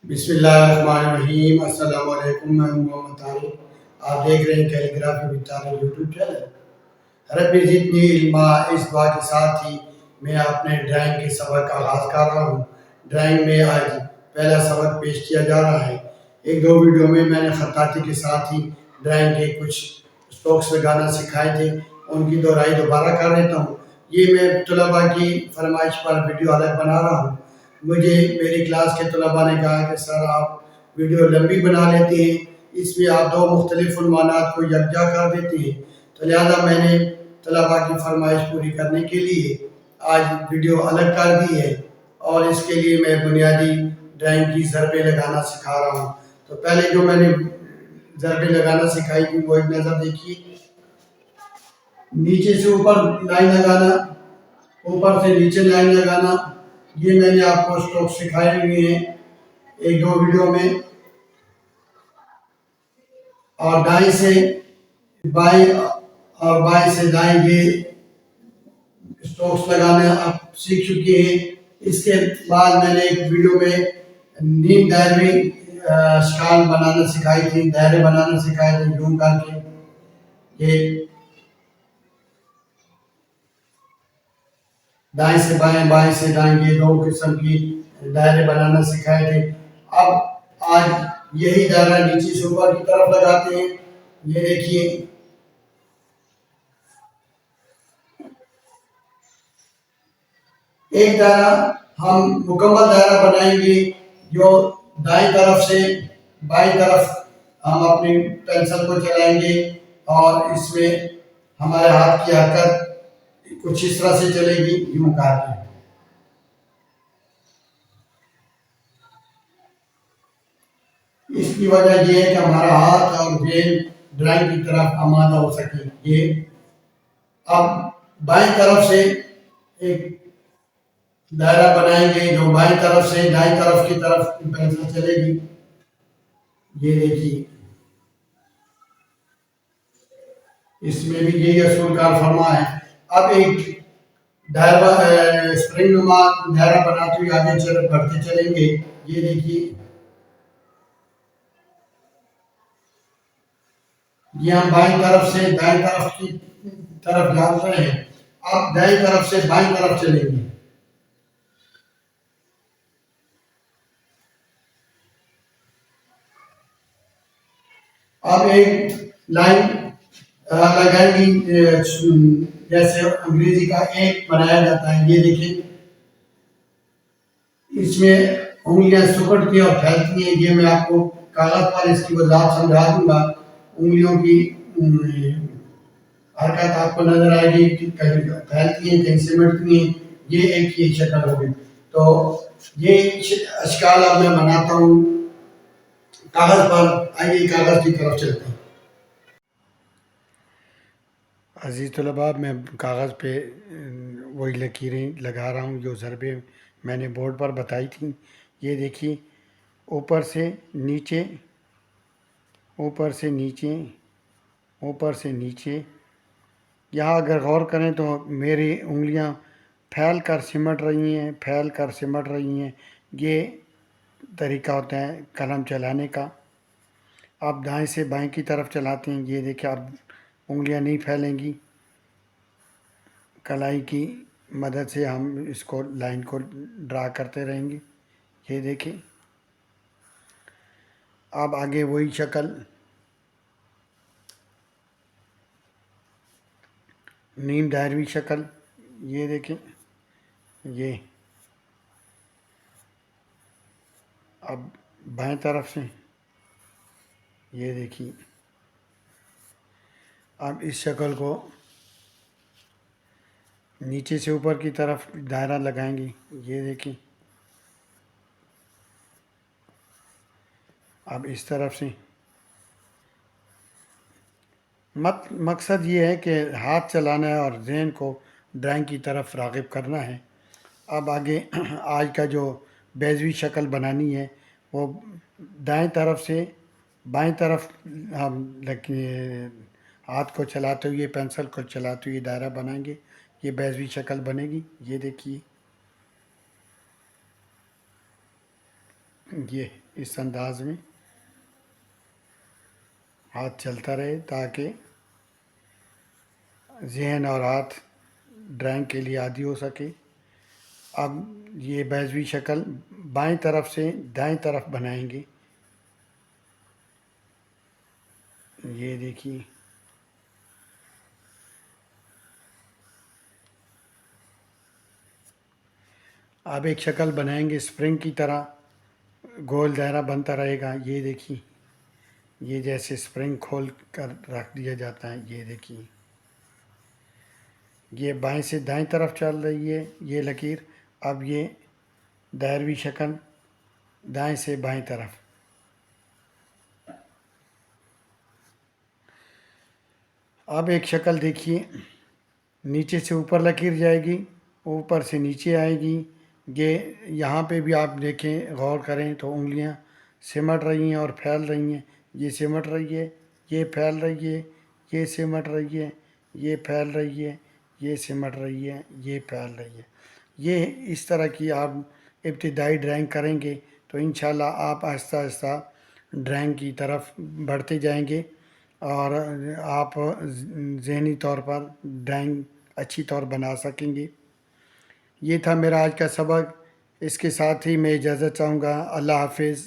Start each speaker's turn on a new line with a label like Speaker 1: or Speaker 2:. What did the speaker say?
Speaker 1: बिस्मिल्लाहिर्रहमानिर्रहीम। अस्सलाम वालेकुम। मैं मोहम्मद तारिक। आप देख रहे हैं calligraphy with Tariq YouTube channel. रब्बी ज़िदनी इल्मा। इस दुआ के साथ ही मैं अपने ड्राइंग के सबक का आगाज़ कर रहा हूँ। ड्राइंग में आज पहला सबक पेश किया जा रहा है। एक दो वीडियो में मैंने खत्ताती के साथ ही ड्राइंग के कुछ स्ट्रोक्स लगाना सिखाए थे, उनकी दोहराई दोबारा कर देता हूँ। ये मैं तलबा की फरमाइश पर वीडियो अलग बना रहा हूँ। मुझे मेरी क्लास के तलबा ने कहा कि सर आप वीडियो लंबी बना लेते हैं, इसमें आप दो मुख्तलिफ उन्वानात को यकजा कर देते हैं, तो लिहाजा मैंने तलबा की फरमाइश पूरी करने के लिए आज वीडियो अलग कर दी है और इसके लिए मैं बुनियादी ड्राइंग की ज़रबें लगाना सिखा रहा हूँ। तो पहले जो मैंने ज़रबें लगाना सिखाई थी वो एक नज़र देखिए। नीचे से ऊपर लाइन लगाना, ऊपर से नीचे लाइन लगाना, ये मैंने आपको स्ट्रोक सिखाए हुए हैं एक दो वीडियो में। और दाएं से बाएं और बाएं से दाएं ये स्ट्रोक्स लगाना आप सीख चुके हैं। इसके बाद मैंने एक वीडियो में नीम दायरे स्काल बनाना सिखाई थी, दायरे बनाना सिखाए थे जूम करके। ये दाएं से बाएं, बाएं से दाएं, ये दो किस्म की दायरे बनाना सिखाए थे। अब आज यही दायरा नीचे से ऊपर की तरफ लगाते हैं। ये देखिए, एक दायरा हम मुकम्मल दायरा बनाएंगे जो दाएं तरफ से बाएं तरफ हम अपनी पेंसिल को चलाएंगे और इसमें हमारे हाथ की हरकत कुछ इस तरह से चलेगी, यूं करके। इसकी वजह यह है कि हमारा हाथ और ब्रेन ड्राइंग की तरफ आमादा हो सके। ये अब बाएं तरफ से एक दायरा बनाएंगे जो बाएं तरफ से दाएं तरफ की तरफ पेंसिल चलेगी। ये देखिए, इसमें भी यही असूल कार फरमा है। अब एक दायरा स्प्रिंग नुमा दायरा बनाते हुए आगे बढ़ते चलेंगे। ये देखिए, ये हम बाईं तरफ से दाएं तरफ की तरफ जा रहे हैं। अब दाएं तरफ से बाईं तरफ चलेंगे। अब एक लाइन लगाएंगी, जैसे अंग्रेजी का एक बनाया जाता है। ये देखिए, इसमें उंगलियां सुकड़ती और फैलती हैं। ये मैं आपको कागज पर इसकी वजाहत समझा दूंगा। उंगलियों की हरकत आपको नजर आएगी कि कहीं फैलती हैं, कहीं सिमटती हैं। ये एक ही शक्ल होगी। तो ये अशकाल अब मैं बनाता हूँ कागज पर। आइए कागज की तरफ चलते हैं। अजीज़ तलबा, मैं कागज़ पे वही लकीरें लगा रहा हूँ जो ज़रबे मैंने बोर्ड पर बताई थी। ये देखिए, ऊपर से नीचे, ऊपर से नीचे, ऊपर से नीचे। यहाँ अगर गौर करें तो मेरी उंगलियाँ फैल कर सिमट रही हैं, फैल कर सिमट रही हैं। ये तरीका होता है कलम चलाने का। आप दाएं से बाएं की तरफ चलाते हैं। ये देखिए, आप उंगलियां नहीं फैलेंगी। कलाई की मदद से हम इसको लाइन को ड्रा करते रहेंगे। ये देखिए, अब आगे वही शक्ल, नीम दायरवी शक्ल। ये देखें, ये अब बाएं तरफ से। ये देखिए, अब इस शक्ल को नीचे से ऊपर की तरफ दायरा लगाएंगे। ये देखिए, अब इस तरफ से। मकसद ये है कि हाथ चलाना है और जहन को ड्राइंग की तरफ राग़िब करना है। अब आगे आज का जो बेज़वी शक्ल बनानी है वो दाएं तरफ से बाएं तरफ हम हाथ को चलाते हुए, पेंसिल को चलाते हुए दायरा बनाएंगे। ये बेज़वी शक्ल बनेगी। ये देखिए, ये इस अंदाज में हाथ चलता रहे ताकि जहन और हाथ ड्राइंग के लिए आदी हो सके। अब ये बैजवी शक्ल बाएं तरफ से दाएं तरफ बनाएंगे। ये देखिए, अब एक शक्ल बनाएंगे स्प्रिंग की तरह, गोल दायरा बनता रहेगा। ये देखिए, ये जैसे स्प्रिंग खोल कर रख दिया जाता है। ये देखिए, ये बाएं से दाएं तरफ चल रही है ये लकीर। अब ये दायरवी शक्ल दाएं से बाएं तरफ। अब एक शक्ल देखिए, नीचे से ऊपर लकीर जाएगी, ऊपर से नीचे आएगी। ये यहाँ पे भी आप देखें, गौर करें तो उंगलियाँ सिमट रही हैं और फैल रही हैं। ये सिमट रही है, ये फैल रही है, ये सिमट रही है, ये फैल रही है, ये सिमट रही है, ये फैल रही है। ये इस तरह की आप इब्तिदाई ड्राइंग करेंगे तो इंशाल्लाह आप आहिस्ता आहिस्ता ड्राइंग की तरफ बढ़ते जाएंगे और आप ज़हनी तौर पर ड्राइंग अच्छी तौर बना सकेंगे। ये था मेरा आज का सबक। इसके साथ ही मैं इजाज़त चाहूँगा। अल्लाह हाफिज़।